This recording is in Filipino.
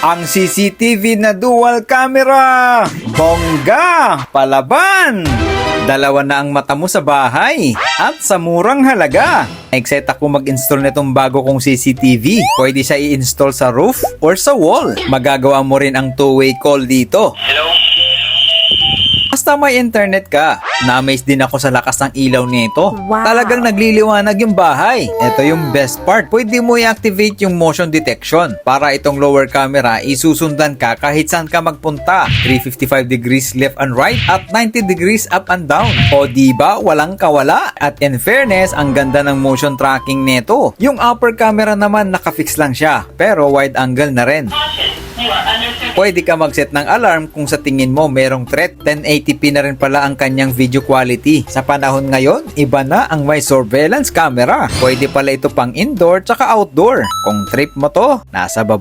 Ang CCTV na dual camera! Bongga! Palaban! Dalawa na ang mata mo sa bahay at sa murang halaga. Excited ako mag-install nitong bago kong CCTV. Pwede siya i-install sa roof or sa wall. Magagawa mo rin ang two-way call dito. Basta may internet ka. Na-amaze din ako sa lakas ng ilaw nito. Wow. Talagang nagliliwanag yung bahay. Ito yung best part. Pwede mo i-activate yung motion detection. Para itong lower camera, isusundan ka kahit saan ka magpunta. 355 degrees left and right at 90 degrees up and down. O diba, walang kawala. At in fairness, ang ganda ng motion tracking nito. Yung upper camera naman nakafix lang siya. Pero wide angle na rin. Pwede ka mag-set ng alarm kung sa tingin mo merong threat. 1080p na rin pala ang kanyang video quality. Sa panahon ngayon, iba na ang may surveillance camera. Pwede pala ito pang indoor tsaka outdoor. Kung trip mo to, nasa baba